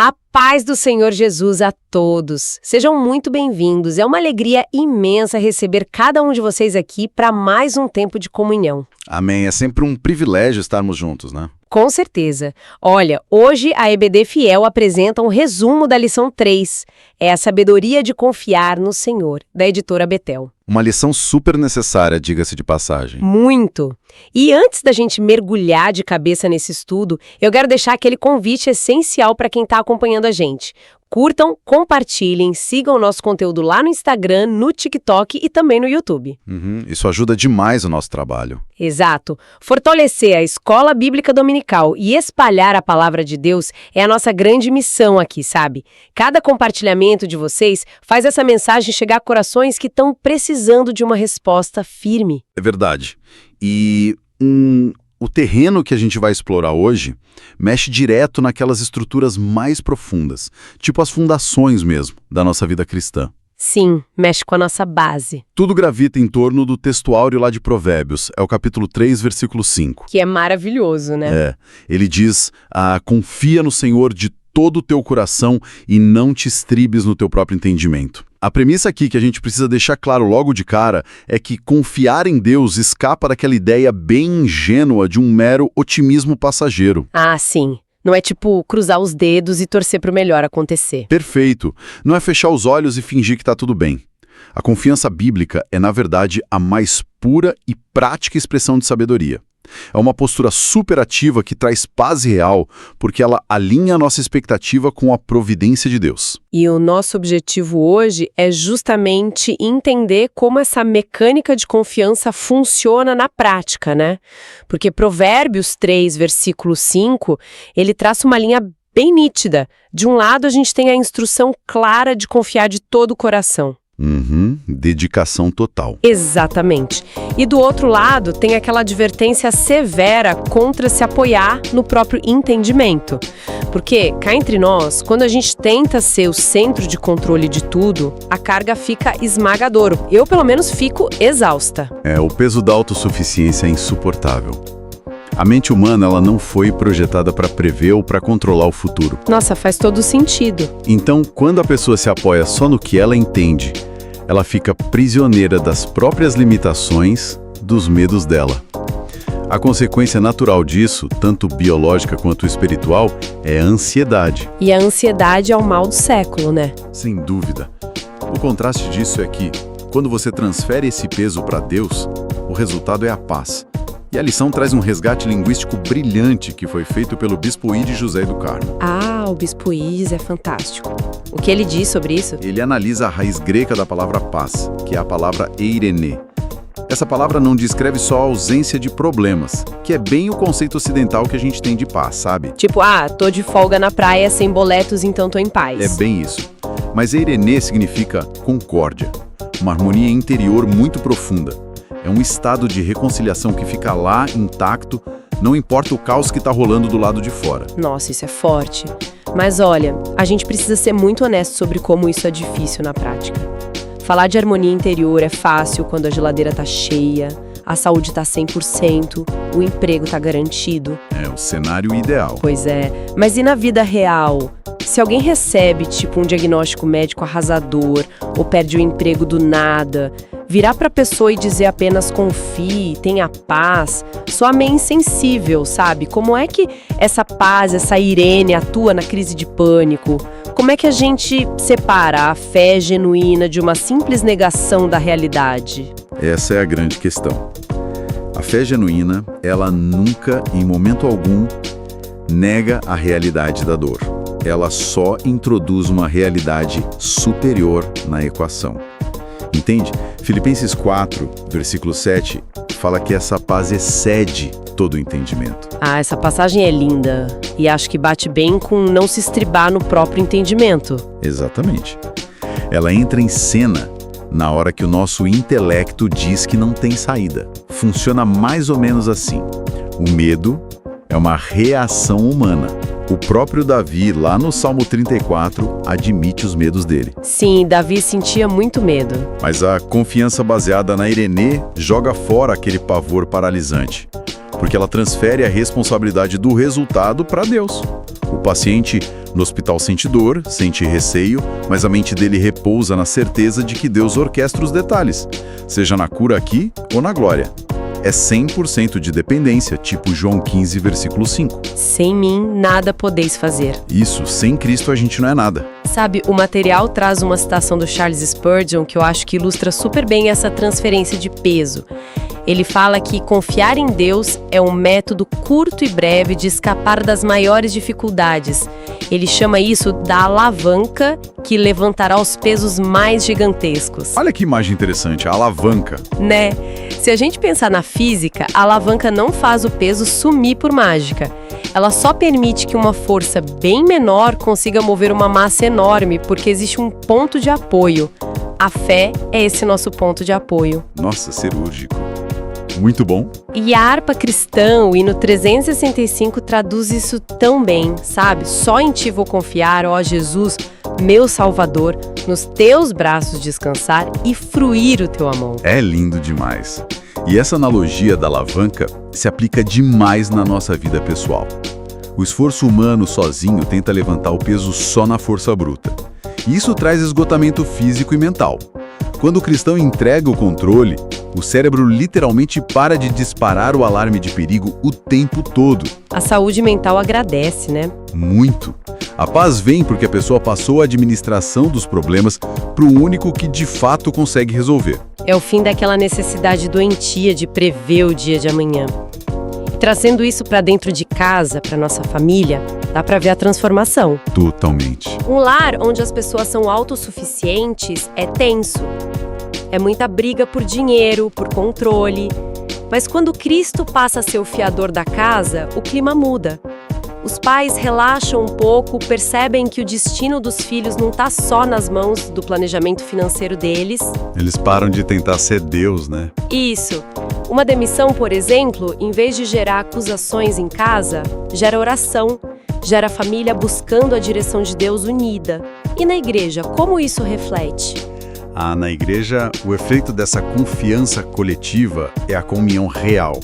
A paz do Senhor Jesus a todos. Sejam muito bem-vindos. É uma alegria imensa receber cada um de vocês aqui para mais um tempo de comunhão. Amém. É sempre um privilégio estarmos juntos, né? Com certeza. Olha, hoje a EBD Fiel apresenta um resumo da lição 3. É a sabedoria de confiar no Senhor, da editora Betel. Uma lição super necessária, diga-se de passagem. Muito! E antes da gente mergulhar de cabeça nesse estudo, eu quero deixar aquele convite essencial para quem está acompanhando a gente. Curtam, compartilhem, sigam o nosso conteúdo lá no Instagram, no TikTok e também no YouTube. Isso ajuda demais o nosso trabalho. Exato. Fortalecer a escola bíblica dominical e espalhar a palavra de Deus é a nossa grande missão aqui, sabe? Cada compartilhamento de vocês faz essa mensagem chegar a corações que estão precisando de uma resposta firme. É verdade. E o terreno que a gente vai explorar hoje mexe direto naquelas estruturas mais profundas, tipo as fundações mesmo da nossa vida cristã. Sim, mexe com a nossa base. Tudo gravita em torno do texto áureo lá de Provérbios, é o capítulo 3, versículo 5. Que é maravilhoso, né? Ele diz, confia no Senhor de todo o teu coração e não te estribes no teu próprio entendimento. A premissa aqui que a gente precisa deixar claro logo de cara é que confiar em Deus escapa daquela ideia bem ingênua de um mero otimismo passageiro. Ah, sim. Não é tipo cruzar os dedos e torcer para o melhor acontecer. Perfeito. Não é fechar os olhos e fingir que está tudo bem. A confiança bíblica é, na verdade, a mais pura e prática expressão de sabedoria. É uma postura superativa que traz paz real, porque ela alinha a nossa expectativa com a providência de Deus. E o nosso objetivo hoje é justamente entender como essa mecânica de confiança funciona na prática, né? Porque Provérbios 3, versículo 5, ele traça uma linha bem nítida. De um lado, a gente tem a instrução clara de confiar de todo o coração. Dedicação total. Exatamente. E do outro lado, tem aquela advertência severa contra se apoiar no próprio entendimento. Porque, cá entre nós, quando a gente tenta ser o centro de controle de tudo, a carga fica esmagadora. Eu, pelo menos, fico exausta. O peso da autossuficiência é insuportável. A mente humana, ela não foi projetada para prever ou para controlar o futuro. Nossa, faz todo sentido. Então, quando a pessoa se apoia só no que ela entende, ela fica prisioneira das próprias limitações, dos medos dela. A consequência natural disso, tanto biológica quanto espiritual, é a ansiedade. E a ansiedade é o mal do século, né? Sem dúvida. O contraste disso é que, quando você transfere esse peso para Deus, o resultado é a paz. E a lição traz um resgate linguístico brilhante que foi feito pelo Bispo I de José do Carmo. O Bispo I é fantástico. O que ele diz sobre isso? Ele analisa a raiz grega da palavra paz, que é a palavra eirene. Essa palavra não descreve só a ausência de problemas, que é bem o conceito ocidental que a gente tem de paz, sabe? Tipo, tô de folga na praia sem boletos, então tô em paz. É bem isso. Mas eirene significa concórdia, uma harmonia interior muito profunda. É um estado de reconciliação que fica lá, intacto, não importa o caos que está rolando do lado de fora. Nossa, isso é forte. Mas olha, a gente precisa ser muito honesto sobre como isso é difícil na prática. Falar de harmonia interior é fácil quando a geladeira tá cheia, a saúde tá 100%, o emprego tá garantido. É o cenário ideal. Pois é, mas e na vida real? Se alguém recebe, tipo, um diagnóstico médico arrasador, ou perde o emprego do nada, virar pra pessoa e dizer apenas confie, tenha paz, soa meio insensível, sabe? Como é que essa paz, essa Irene atua na crise de pânico? Como é que a gente separa a fé genuína de uma simples negação da realidade? Essa é a grande questão. A fé genuína, ela nunca, em momento algum, nega a realidade da dor. Ela só introduz uma realidade superior na equação. Entende? Filipenses 4, versículo 7, fala que essa paz excede todo o entendimento. Essa passagem é linda. E acho que bate bem com não se estribar no próprio entendimento. Exatamente. Ela entra em cena na hora que o nosso intelecto diz que não tem saída. Funciona mais ou menos assim. O medo é uma reação humana. O próprio Davi, lá no Salmo 34, admite os medos dele. Sim, Davi sentia muito medo. Mas a confiança baseada na Irene joga fora aquele pavor paralisante, porque ela transfere a responsabilidade do resultado para Deus. O paciente No hospital sente dor, sente receio, mas a mente dele repousa na certeza de que Deus orquestra os detalhes, seja na cura aqui ou na glória. É 100% de dependência, tipo João 15, versículo 5. Sem mim, nada podeis fazer. Isso, sem Cristo a gente não é nada. Sabe, o material traz uma citação do Charles Spurgeon que eu acho que ilustra super bem essa transferência de peso. Ele fala que confiar em Deus é um método curto e breve de escapar das maiores dificuldades. Ele chama isso da alavanca que levantará os pesos mais gigantescos. Olha que imagem interessante, a alavanca. Né? Se a gente pensar na física, a alavanca não faz o peso sumir por mágica. Ela só permite que uma força bem menor consiga mover uma massa enorme, porque existe um ponto de apoio. A fé é esse nosso ponto de apoio. Nossa, cirúrgico. Muito bom. E a harpa cristã, o hino 365, traduz isso tão bem, sabe? Só em ti vou confiar, ó Jesus, meu Salvador, nos teus braços descansar e fruir o teu amor. É lindo demais. E essa analogia da alavanca se aplica demais na nossa vida pessoal. O esforço humano sozinho tenta levantar o peso só na força bruta. E isso traz esgotamento físico e mental. Quando o cristão entrega o controle, o cérebro literalmente para de disparar o alarme de perigo o tempo todo. A saúde mental agradece, né? Muito. A paz vem porque a pessoa passou a administração dos problemas para o único que de fato consegue resolver. É o fim daquela necessidade doentia de prever o dia de amanhã. E trazendo isso para dentro de casa, para nossa família, dá para ver a transformação. Totalmente. Um lar onde as pessoas são autossuficientes é tenso. É muita briga por dinheiro, por controle. Mas quando Cristo passa a ser o fiador da casa, o clima muda. Os pais relaxam um pouco, percebem que o destino dos filhos não está só nas mãos do planejamento financeiro deles. Eles param de tentar ser Deus, né? Isso. Uma demissão, por exemplo, em vez de gerar acusações em casa, gera oração, gera família buscando a direção de Deus unida. E na igreja, como isso reflete? Na igreja, o efeito dessa confiança coletiva é a comunhão real.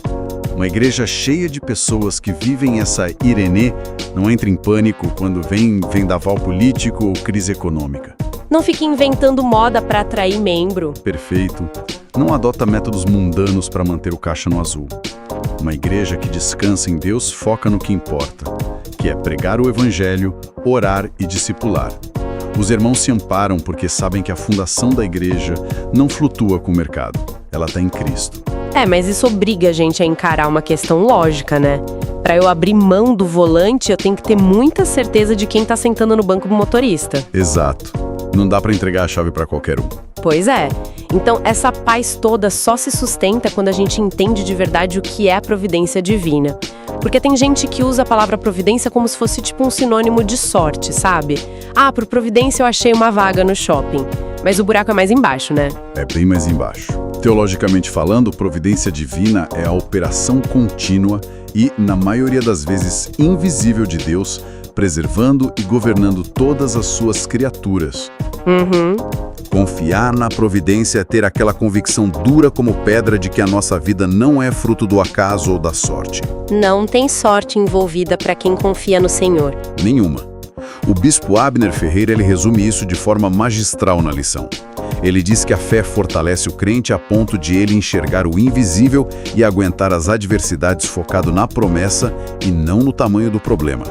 Uma igreja cheia de pessoas que vivem essa Irenê não entra em pânico quando vem vendaval político ou crise econômica. Não fique inventando moda para atrair membro. Perfeito. Não adota métodos mundanos para manter o caixa no azul. Uma igreja que descansa em Deus foca no que importa, que é pregar o evangelho, orar e discipular. Os irmãos se amparam porque sabem que a fundação da igreja não flutua com o mercado. Ela está em Cristo. Mas isso obriga a gente a encarar uma questão lógica, né? Para eu abrir mão do volante, eu tenho que ter muita certeza de quem está sentando no banco do motorista. Exato. Não dá para entregar a chave para qualquer um. Pois é. Então, essa paz toda só se sustenta quando a gente entende de verdade o que é a providência divina. Porque tem gente que usa a palavra providência como se fosse tipo um sinônimo de sorte, sabe? Por providência eu achei uma vaga no shopping. Mas o buraco é mais embaixo, né? É bem mais embaixo. Teologicamente falando, providência divina é a operação contínua e, na maioria das vezes, invisível de Deus, preservando e governando todas as suas criaturas. Confiar na providência é ter aquela convicção dura como pedra de que a nossa vida não é fruto do acaso ou da sorte. Não tem sorte envolvida para quem confia no Senhor. Nenhuma. O bispo Abner Ferreira ele resume isso de forma magistral na lição. Ele diz que a fé fortalece o crente a ponto de ele enxergar o invisível e aguentar as adversidades focado na promessa e não no tamanho do problema.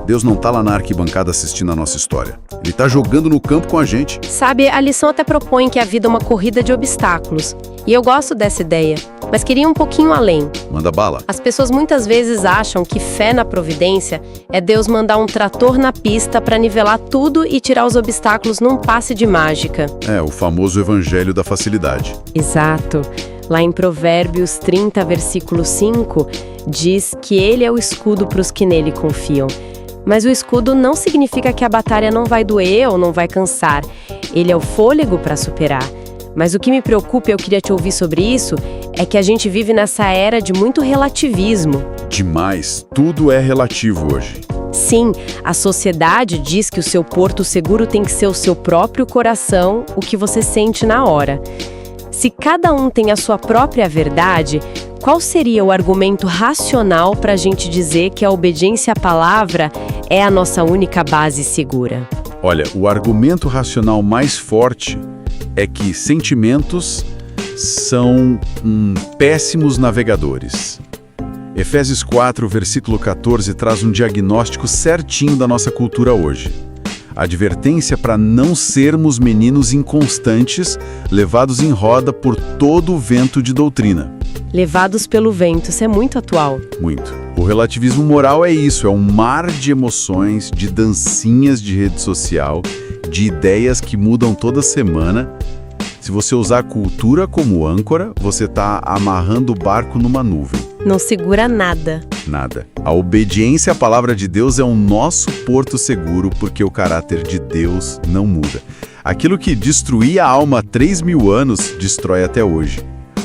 Deus não está lá na arquibancada assistindo a nossa história. Ele está jogando no campo com a gente. Sabe, a lição até propõe que a vida é uma corrida de obstáculos. E eu gosto dessa ideia, mas queria um pouquinho além. Manda bala. As pessoas muitas vezes acham que fé na providência é Deus mandar um trator na pista para nivelar tudo e tirar os obstáculos num passe de mágica. É, o famoso evangelho da facilidade. Exato. Lá em Provérbios 30, versículo 5, diz que ele é o escudo para os que nele confiam. Mas o escudo não significa que a batalha não vai doer ou não vai cansar. Ele é o fôlego para superar. Mas o que me preocupa, e eu queria te ouvir sobre isso, é que a gente vive nessa era de muito relativismo. Demais. Tudo é relativo hoje. Sim, a sociedade diz que o seu porto seguro tem que ser o seu próprio coração, o que você sente na hora. Se cada um tem a sua própria verdade, Qual seria o argumento racional para a gente dizer que a obediência à palavra é a nossa única base segura? Olha, o argumento racional mais forte é que sentimentos são péssimos navegadores. Efésios 4, versículo 14, traz um diagnóstico certinho da nossa cultura hoje. Advertência para não sermos meninos inconstantes, levados em roda por todo o vento de doutrina. Levados pelo vento, isso é muito atual. Muito. O relativismo moral é isso, é um mar de emoções, de dancinhas de rede social, de ideias que mudam toda semana. Se você usar a cultura como âncora, você está amarrando o barco numa nuvem. Não segura nada. Nada. A obediência à palavra de Deus é o nosso porto seguro, porque o caráter de Deus não muda. Aquilo que destruía a alma há 3.000 anos, destrói até hoje.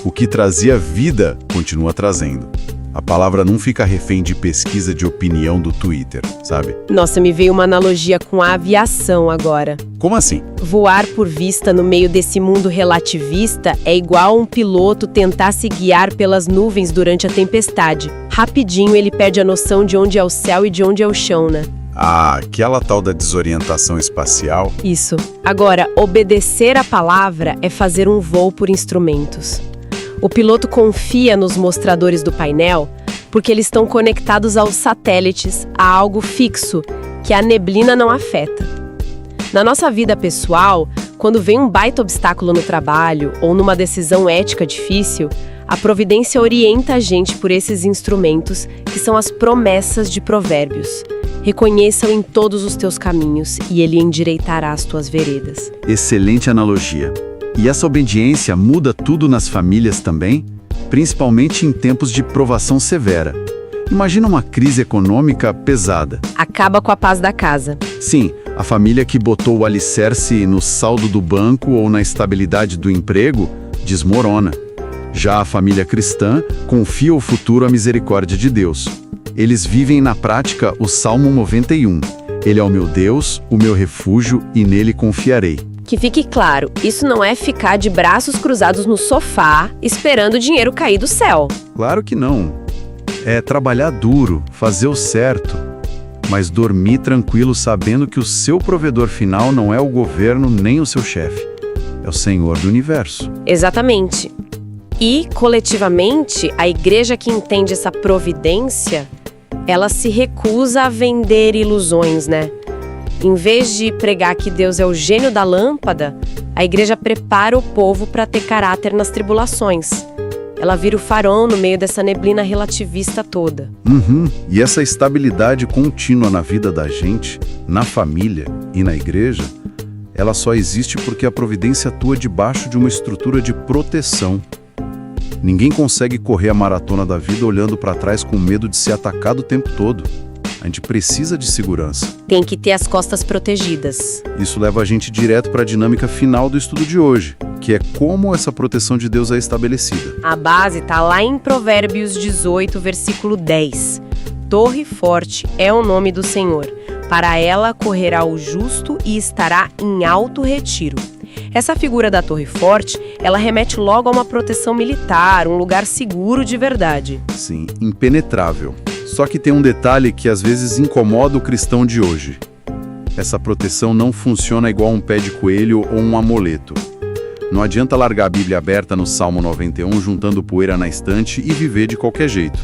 O que trazia vida, continua trazendo. A palavra não fica refém de pesquisa de opinião do Twitter, sabe? Nossa, me veio uma analogia com a aviação agora. Como assim? Voar por vista no meio desse mundo relativista é igual a um piloto tentar se guiar pelas nuvens durante a tempestade. Rapidinho ele perde a noção de onde é o céu e de onde é o chão, né? Ah, aquela tal da desorientação espacial. Isso. Agora, obedecer à palavra é fazer um voo por instrumentos. O piloto confia nos mostradores do painel porque eles estão conectados aos satélites, a algo fixo, que a neblina não afeta. Na nossa vida pessoal, quando vem um baita obstáculo no trabalho ou numa decisão ética difícil, a providência orienta a gente por esses instrumentos que são as promessas de Provérbios. Reconheça-o em todos os teus caminhos e ele endireitará as tuas veredas. Excelente analogia. E essa obediência muda tudo nas famílias também, principalmente em tempos de provação severa. Imagina uma crise econômica pesada. Acaba com a paz da casa. Sim, a família que botou o alicerce no saldo do banco ou na estabilidade do emprego desmorona. Já a família cristã confia o futuro à misericórdia de Deus. Eles vivem na prática o Salmo 91. Ele é o meu Deus, o meu refúgio e nele confiarei. Que fique claro, isso não é ficar de braços cruzados no sofá esperando o dinheiro cair do céu. Claro que não. É trabalhar duro, fazer o certo, mas dormir tranquilo sabendo que o seu provedor final não é o governo nem o seu chefe. É o Senhor do universo. Exatamente. E, coletivamente, a igreja que entende essa providência, ela se recusa a vender ilusões, né? Em vez de pregar que Deus é o gênio da lâmpada, a igreja prepara o povo para ter caráter nas tribulações. Ela vira o farol no meio dessa neblina relativista toda. E essa estabilidade contínua na vida da gente, na família e na igreja, ela só existe porque a providência atua debaixo de uma estrutura de proteção. Ninguém consegue correr a maratona da vida olhando para trás com medo de ser atacado o tempo todo. A gente precisa de segurança. Tem que ter as costas protegidas. Isso leva a gente direto para a dinâmica final do estudo de hoje, que é como essa proteção de Deus é estabelecida. A base está lá em Provérbios 18, versículo 10. Torre forte é o nome do Senhor. Para ela correrá o justo e estará em alto retiro. Essa figura da torre forte, ela remete logo a uma proteção militar, um lugar seguro de verdade. Sim, impenetrável. Só que tem um detalhe que às vezes incomoda o cristão de hoje. Essa proteção não funciona igual um pé de coelho ou um amuleto. Não adianta largar a Bíblia aberta no Salmo 91, juntando poeira na estante e viver de qualquer jeito.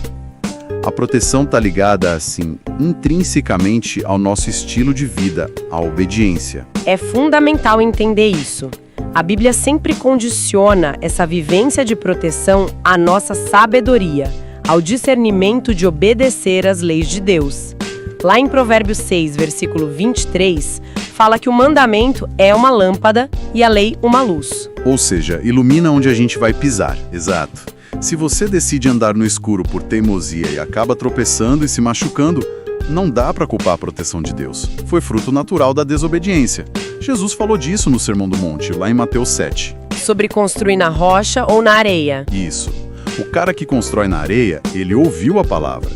A proteção está ligada, assim, intrinsecamente ao nosso estilo de vida, à obediência. É fundamental entender isso. A Bíblia sempre condiciona essa vivência de proteção à nossa sabedoria, ao discernimento de obedecer às leis de Deus. Lá em Provérbios 6, versículo 23, fala que o mandamento é uma lâmpada e a lei uma luz. Ou seja, ilumina onde a gente vai pisar. Exato. Se você decide andar no escuro por teimosia e acaba tropeçando e se machucando, não dá para culpar a proteção de Deus. Foi fruto natural da desobediência. Jesus falou disso no Sermão do Monte, lá em Mateus 7. Sobre construir na rocha ou na areia. Isso. O cara que constrói na areia, ele ouviu a palavra,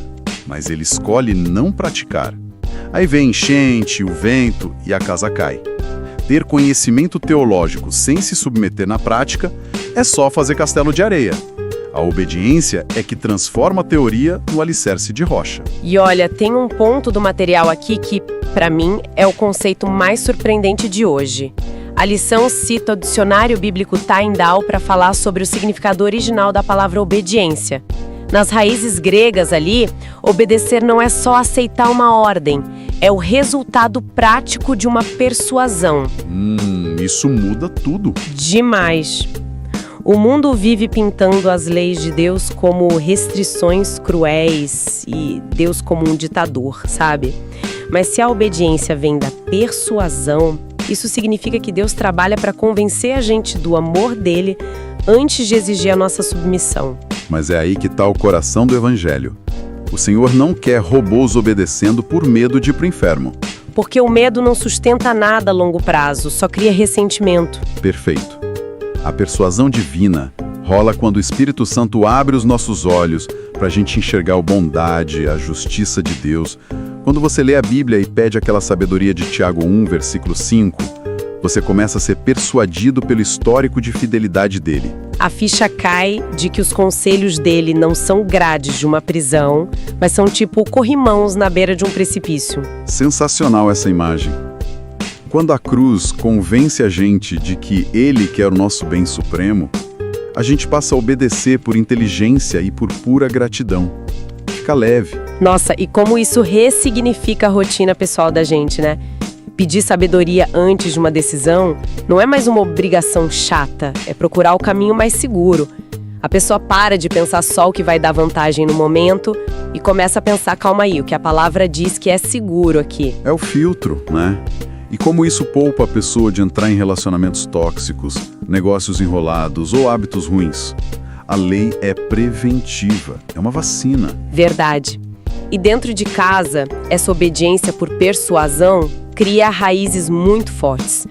mas ele escolhe não praticar. Aí vem a enchente, o vento e a casa cai. Ter conhecimento teológico sem se submeter na prática é só fazer castelo de areia. A obediência é que transforma a teoria no alicerce de rocha. E olha, tem um ponto do material aqui que, para mim, é o conceito mais surpreendente de hoje. A lição cita o dicionário bíblico Tyndale para falar sobre o significado original da palavra obediência. Nas raízes gregas ali, obedecer não é só aceitar uma ordem, é o resultado prático de uma persuasão. Isso muda tudo. Demais. O mundo vive pintando as leis de Deus como restrições cruéis e Deus como um ditador, sabe? Mas se a obediência vem da persuasão, isso significa que Deus trabalha para convencer a gente do amor dele antes de exigir a nossa submissão. Mas é aí que está o coração do Evangelho. O Senhor não quer robôs obedecendo por medo de ir para o inferno. Porque o medo não sustenta nada a longo prazo, só cria ressentimento. Perfeito. A persuasão divina rola quando o Espírito Santo abre os nossos olhos para a gente enxergar a bondade, a justiça de Deus. Quando você lê a Bíblia e pede aquela sabedoria de Tiago 1, versículo 5, você começa a ser persuadido pelo histórico de fidelidade dele. A ficha cai de que os conselhos dele não são grades de uma prisão, mas são tipo corrimãos na beira de um precipício. Sensacional essa imagem. Quando a cruz convence a gente de que Ele quer o nosso bem supremo, a gente passa a obedecer por inteligência e por pura gratidão. Fica leve. Nossa, e como isso ressignifica a rotina pessoal da gente, né? Pedir sabedoria antes de uma decisão não é mais uma obrigação chata, é procurar o caminho mais seguro. A pessoa para de pensar só o que vai dar vantagem no momento e começa a pensar, calma aí, o que a palavra diz que é seguro aqui. É o filtro, né? E como isso poupa a pessoa de entrar em relacionamentos tóxicos, negócios enrolados ou hábitos ruins? A lei é preventiva, é uma vacina. Verdade. E dentro de casa, essa obediência por persuasão cria raízes muito fortes.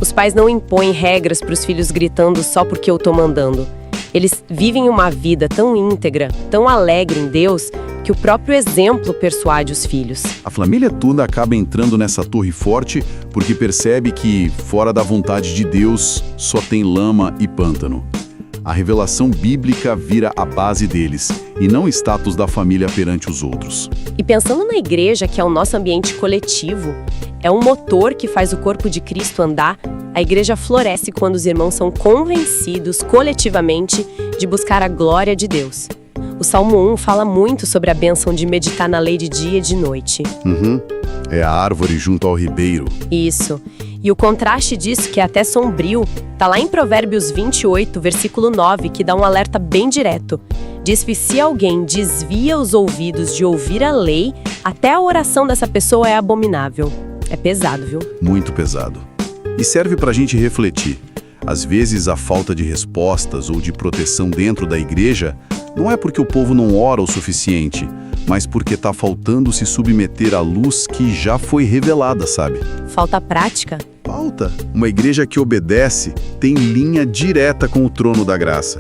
Os pais não impõem regras para os filhos gritando só porque eu tô mandando. Eles vivem uma vida tão íntegra, tão alegre em Deus, que o próprio exemplo persuade os filhos. A família toda acaba entrando nessa torre forte porque percebe que, fora da vontade de Deus, só tem lama e pântano. A revelação bíblica vira a base deles, e não o status da família perante os outros. E pensando na igreja, que é o nosso ambiente coletivo, é um motor que faz o corpo de Cristo andar, a igreja floresce quando os irmãos são convencidos coletivamente de buscar a glória de Deus. O Salmo 1 fala muito sobre a bênção de meditar na lei de dia e de noite. É a árvore junto ao ribeiro. Isso. E o contraste disso, que é até sombrio, tá lá em Provérbios 28, versículo 9, que dá um alerta bem direto. Diz que se alguém desvia os ouvidos de ouvir a lei, até a oração dessa pessoa é abominável. É pesado, viu? Muito pesado. E serve pra gente refletir. Às vezes a falta de respostas ou de proteção dentro da igreja não é porque o povo não ora o suficiente, mas porque tá faltando se submeter à luz que já foi revelada, sabe? Falta prática? Falta. Uma igreja que obedece tem linha direta com o trono da graça.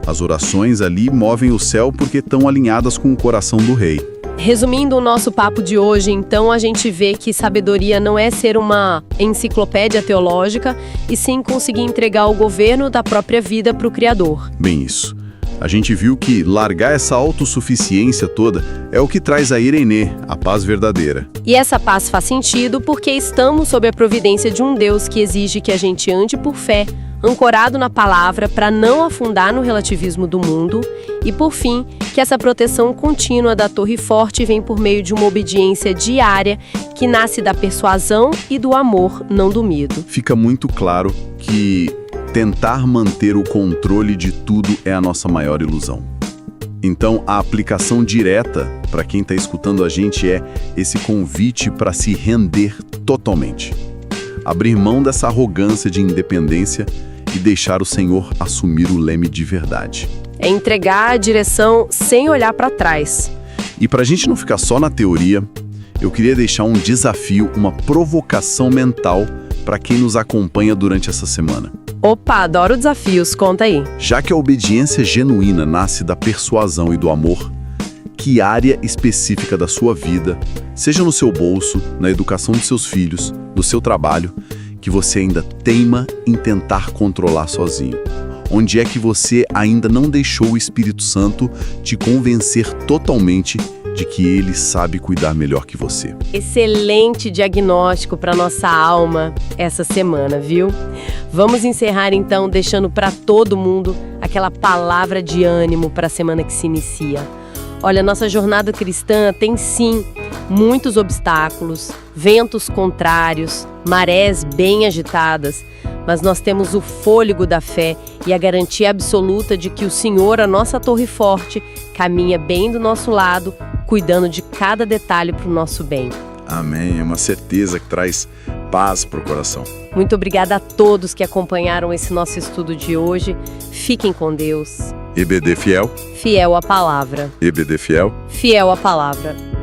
As orações ali movem o céu porque estão alinhadas com o coração do rei. Resumindo o nosso papo de hoje, então, a gente vê que sabedoria não é ser uma enciclopédia teológica, e sim conseguir entregar o governo da própria vida para o Criador. Bem isso. A gente viu que largar essa autossuficiência toda é o que traz a Irenê, a paz verdadeira. E essa paz faz sentido porque estamos sob a providência de um Deus que exige que a gente ande por fé, ancorado na palavra para não afundar no relativismo do mundo, e por fim, que essa proteção contínua da torre forte vem por meio de uma obediência diária que nasce da persuasão e do amor, não do medo. Fica muito claro que tentar manter o controle de tudo é a nossa maior ilusão. Então, a aplicação direta para quem está escutando a gente é esse convite para se render totalmente. Abrir mão dessa arrogância de independência e deixar o Senhor assumir o leme de verdade. É entregar a direção sem olhar para trás. E para a gente não ficar só na teoria, eu queria deixar um desafio, uma provocação mental para quem nos acompanha durante essa semana. Opa, adoro desafios, conta aí. Já que a obediência genuína nasce da persuasão e do amor, que área específica da sua vida, seja no seu bolso, na educação dos seus filhos, no seu trabalho, que você ainda teima em tentar controlar sozinho? Onde é que você ainda não deixou o Espírito Santo te convencer totalmente de que ele sabe cuidar melhor que você? Excelente diagnóstico para nossa alma essa semana, viu? Vamos encerrar então deixando para todo mundo aquela palavra de ânimo para a semana que se inicia. Olha, nossa jornada cristã tem sim muitos obstáculos, ventos contrários, marés bem agitadas, mas nós temos o fôlego da fé e a garantia absoluta de que o Senhor, a nossa torre forte, caminha bem do nosso lado, cuidando de cada detalhe para o nosso bem. Amém. É uma certeza que traz paz para o coração. Muito obrigada a todos que acompanharam esse nosso estudo de hoje. Fiquem com Deus. EBD Fiel. Fiel à palavra. EBD Fiel. Fiel à palavra.